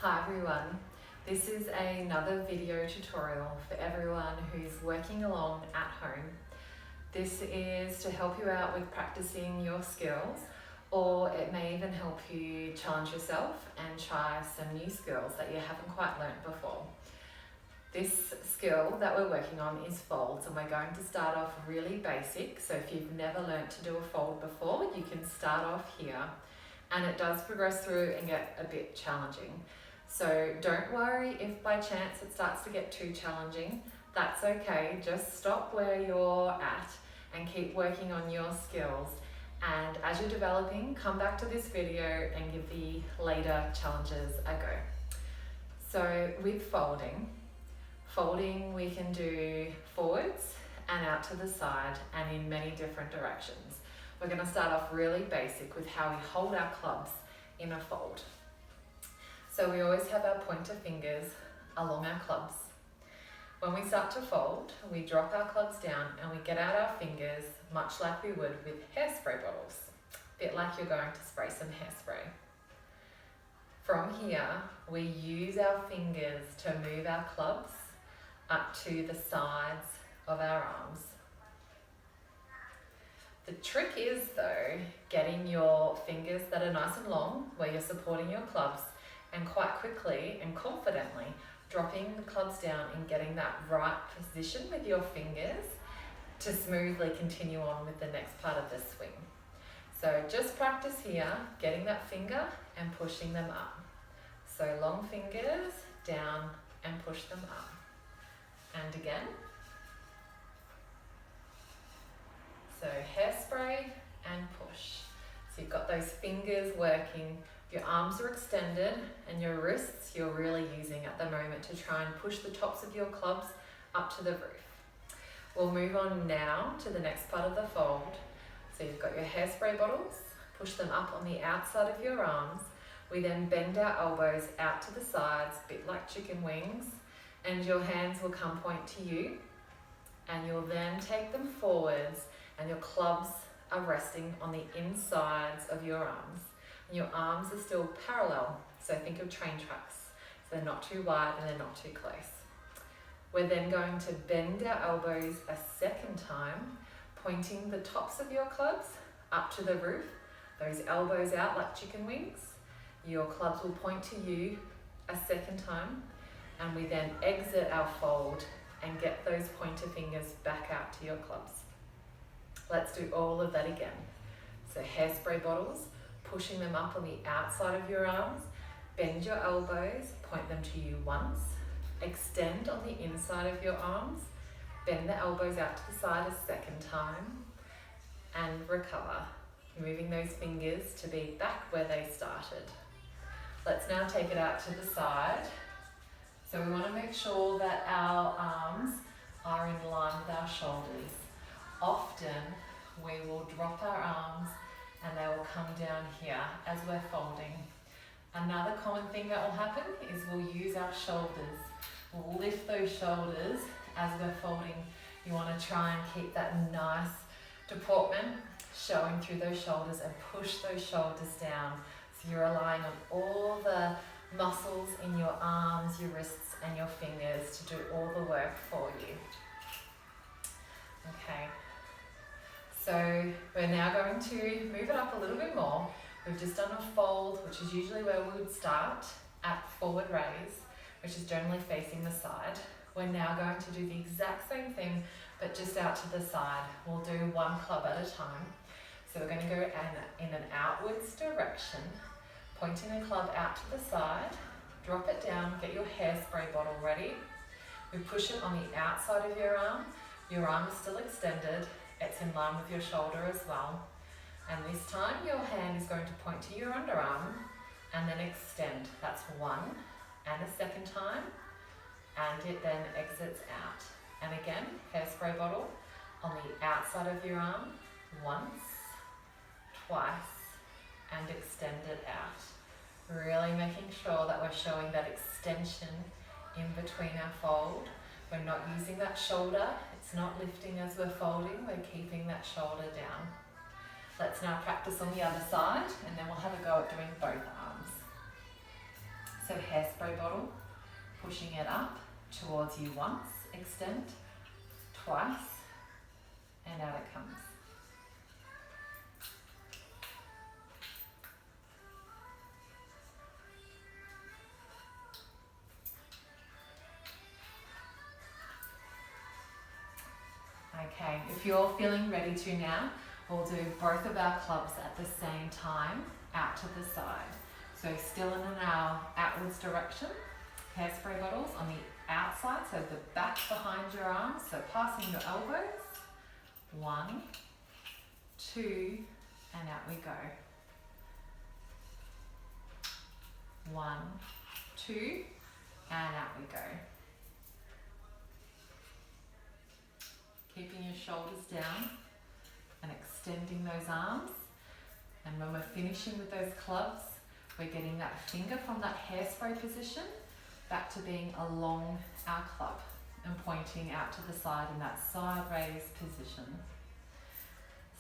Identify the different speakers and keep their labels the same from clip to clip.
Speaker 1: Hi everyone, this is another video tutorial for everyone who's working along at home. This is to help you out with practicing your skills, or it may even help you challenge yourself and try some new skills that you haven't quite learnt before. This skill that we're working on is folds, and we're going to start off really basic. So if you've never learnt to do a fold before, you can start off here, and it does progress through and get a bit challenging. So don't worry if by chance it starts to get too challenging. That's okay, just stop where you're at and keep working on your skills. And as you're developing, come back to this video and give the later challenges a go. So with folding we can do forwards and out to the side and in many different directions. We're going to start off really basic with how we hold our clubs in a fold. So we always have our pointer fingers along our clubs. When we start to fold, we drop our clubs down and we get out our fingers much like we would with hairspray bottles. A bit like you're going to spray some hairspray. From here, we use our fingers to move our clubs up to the sides of our arms. The trick is though, getting your fingers that are nice and long where you're supporting your clubs, and quite quickly and confidently dropping the clubs down and getting that right position with your fingers to smoothly continue on with the next part of the swing. So just practice here, getting that finger and pushing them up. So long fingers down and push them up. And again. So hairspray and push. So you've got those fingers working, your arms are extended, and your wrists you're really using at the moment to try and push the tops of your clubs up to the roof. We'll move on now to the next part of the fold. So you've got your hairspray bottles, push them up on the outside of your arms. We then bend our elbows out to the sides, a bit like chicken wings, and your hands will come point to you, and you'll then take them forwards, and your clubs are resting on the insides of your arms. And your arms are still parallel, so think of train tracks. So they're not too wide and they're not too close. We're then going to bend our elbows a second time, pointing the tops of your clubs up to the roof, those elbows out like chicken wings. Your clubs will point to you a second time, and we then exit our fold and get those pointer fingers back out to your clubs. Let's do all of that again. So hairspray bottles, pushing them up on the outside of your arms, bend your elbows, point them to you once, extend on the inside of your arms, bend the elbows out to the side a second time, and recover, moving those fingers to be back where they started. Let's now take it out to the side. So we want to make sure that our arms are in line with our shoulders. Often we will drop our arms and they will come down here as we're folding. Another common thing that will happen is we'll use our shoulders. We'll lift those shoulders as we're folding. You want to try and keep that nice deportment showing through those shoulders and push those shoulders down. So you're relying on all the muscles in your arms, your wrists and your fingers to do all the work for you. Okay. So we're now going to move it up a little bit more. We've just done a fold, which is usually where we would start at forward raise, which is generally facing the side. We're now going to do the exact same thing, but just out to the side. We'll do one club at a time. So we're going to go in an outwards direction, pointing the club out to the side, drop it down, get your hairspray bottle ready. We push it on the outside of your arm is still extended. It's in line with your shoulder as well. And this time your hand is going to point to your underarm and then extend. That's one and a second time. And it then exits out. And again, hairspray bottle on the outside of your arm, once, twice, and extend it out. Really making sure that we're showing that extension in between our fold. We're not using that shoulder, it's not lifting as we're folding, we're keeping that shoulder down. Let's now practice on the other side, and then we'll have a go at doing both arms. So So hairspray bottle, pushing it up towards you once, extend, twice, and out it comes. Okay, if you're feeling ready to now, we'll do both of our clubs at the same time, out to the side. So still in our outwards direction, hairspray bottles on the outside, so the back behind your arms, so passing your elbows. 1, 2, and out we go. 1, 2, and out we go. Keeping your shoulders down and extending those arms. And when we're finishing with those clubs, we're getting that finger from that hairspray position back to being along our club and pointing out to the side in that side raise position.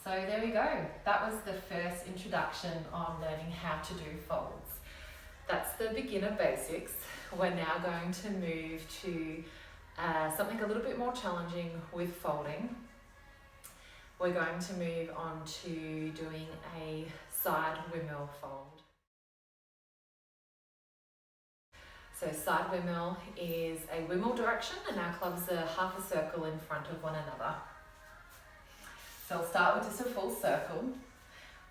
Speaker 1: So there we go. That was the first introduction on learning how to do folds. That's the beginner basics. We're now going to move to something a little bit more challenging with folding. We're going to move on to doing a side windmill fold. So side windmill is a windmill direction, and our clubs are half a circle in front of one another. So we'll start with just a full circle.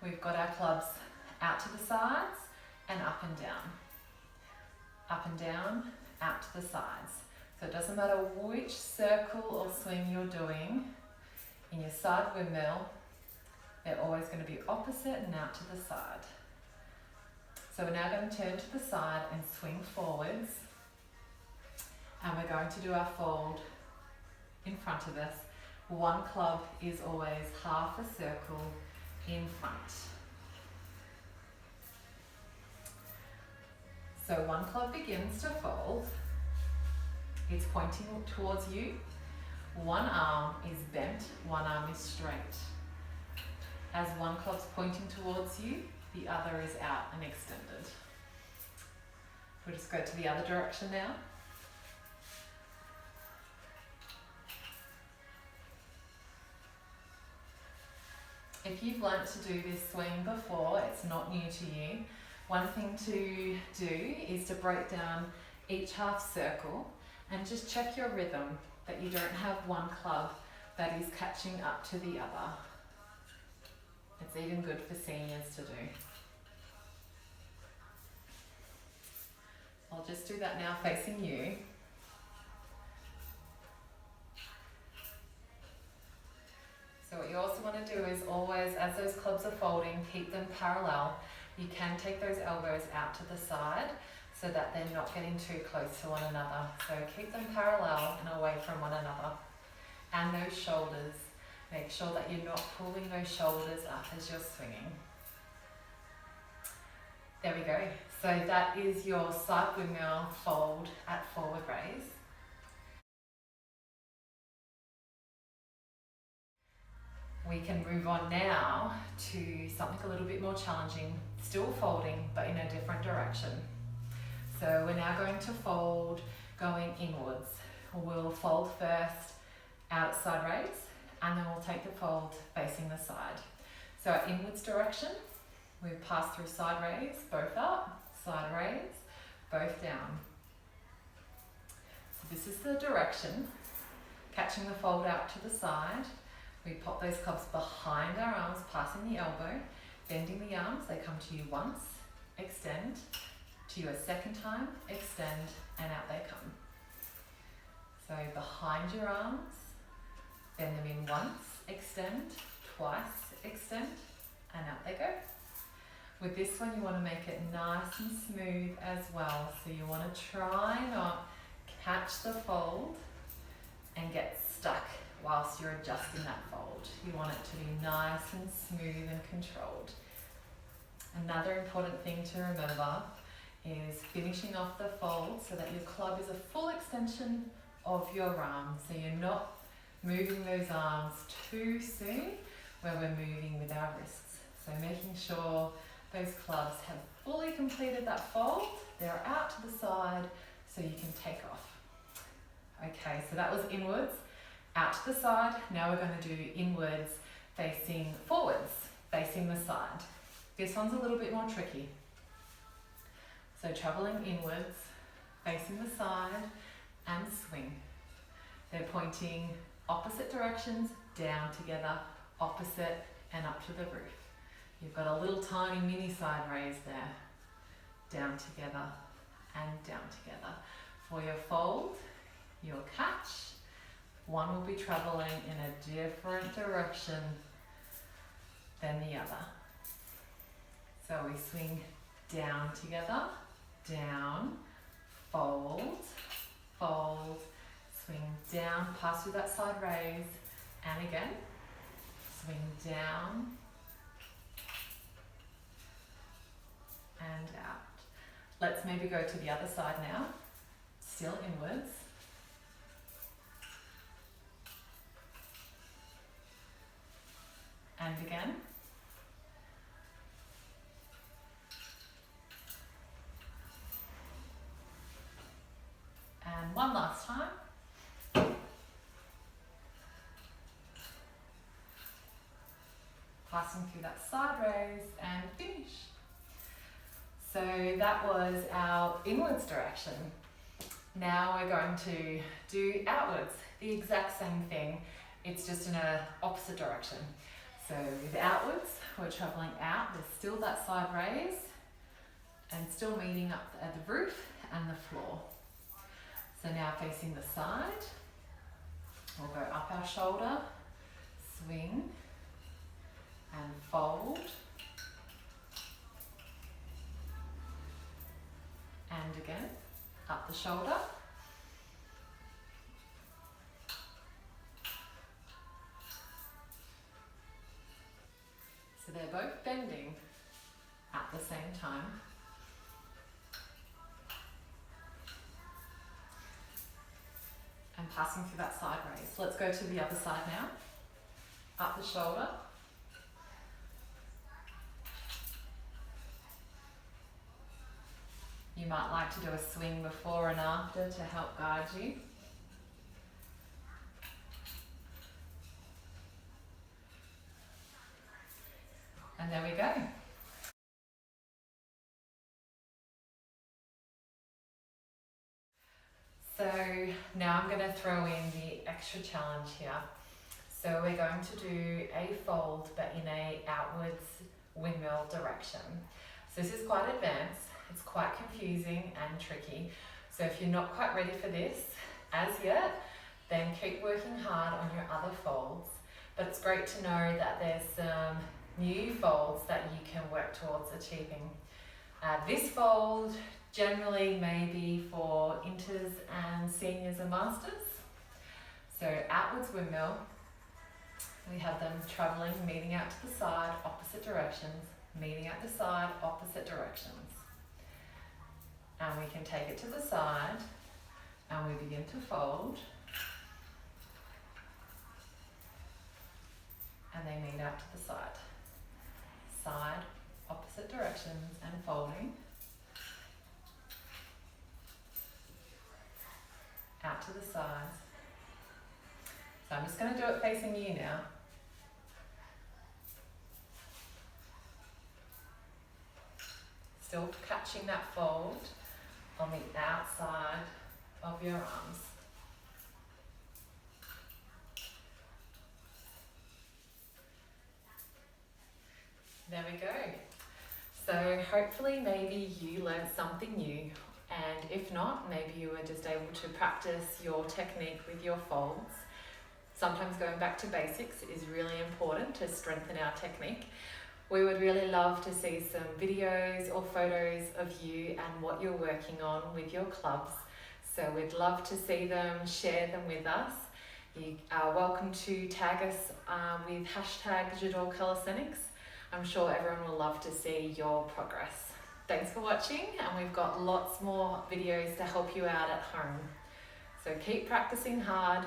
Speaker 1: We've got our clubs out to the sides and up and down. Up and down, out to the sides. So it doesn't matter which circle or swing you're doing, in your side windmill, they're always going to be opposite and out to the side. So we're now going to turn to the side and swing forwards. And we're going to do our fold in front of us. One club is always half a circle in front. So one club begins to fold. It's pointing towards you. One arm is bent, one arm is straight. As one club's pointing towards you, the other is out and extended. We'll just go to the other direction now. If you've learnt to do this swing before, it's not new to you. One thing to do is to break down each half circle and just check your rhythm, that you don't have one club that is catching up to the other. It's even good for seniors to do. I'll just do that now facing you. So what you also want to do is always, as those clubs are folding, keep them parallel. You can take those elbows out to the side so that they're not getting too close to one another. So keep them parallel and away from one another. And those shoulders, make sure that you're not pulling those shoulders up as you're swinging. There we go. So that is your side windmill fold at forward raise. We can move on now to something a little bit more challenging, still folding, but in a different direction. So we're now going to fold going inwards. We'll fold first out at side raise, and then we'll take the fold facing the side. So our inwards direction, we pass through side raise, both up, side raise, both down. So this is the direction, catching the fold out to the side. We pop those clubs behind our arms, passing the elbow, bending the arms, they come to you once, extend, to you a second time, extend, and out they come. So behind your arms, bend them in once, extend, twice, extend, and out they go. With this one, you want to make it nice and smooth as well. So you want to try not catch the fold and get stuck whilst you're adjusting that fold. You want it to be nice and smooth and controlled. Another important thing to remember is finishing off the fold so that your club is a full extension of your arm. So you're not moving those arms too soon where we're moving with our wrists. So making sure Those clubs have fully completed that fold. They're out to the side so you can take off. Okay, so that was inwards, out to the side. Now we're going to do inwards facing forwards, facing the side. This one's a little bit more tricky. So traveling inwards, facing the side and swing. They're pointing opposite directions, down together, opposite and up to the roof. You've got a little tiny mini side raise there. Down together and down together. For your fold, your catch, one will be traveling in a different direction than the other. So we swing down together, down, fold, fold, swing down, pass through that side raise, and again, swing down, and out. Let's maybe go to the other side now, still inwards. And again. And one last time. Passing through that side raise and finish. So that was our inwards direction. Now we're going to do outwards, the exact same thing, it's just in an opposite direction. So with outwards, we're traveling out, there's still that side raise and still meeting up at the roof and the floor. So now facing the side, we'll go up our shoulder, swing and fold. And again, up the shoulder. So they're both bending at the same time. And passing through that side raise. Let's go to the other side now. Up the shoulder. You might like to do a swing before and after to help guide you. And there we go. So now I'm going to throw in the extra challenge here. So we're going to do a fold but in a outwards windmill direction. So this is quite advanced. It's quite confusing and tricky. So if you're not quite ready for this as yet, then keep working hard on your other folds. But it's great to know that there's some new folds that you can work towards achieving. This fold generally may be for inters and seniors and masters. So outwards windmill, we have them traveling, meeting out to the side, opposite directions, meeting at the side, opposite directions. And we can take it to the side and we begin to fold. And they meet out to the side. Side, opposite directions and folding. Out to the sides. So I'm just going to do it facing you now. Still catching that fold on the outside of your arms. There we go. So hopefully maybe you learned something new, and if not, maybe you were just able to practice your technique with your folds. Sometimes going back to basics is really important to strengthen our technique. We would really love to see some videos or photos of you and what you're working on with your clubs. So we'd love to see them, share them with us. You are welcome to tag us with #JadorCalisthenics. I'm sure everyone will love to see your progress. Thanks for watching, and we've got lots more videos to help you out at home. So keep practicing hard,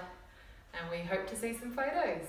Speaker 1: and we hope to see some photos.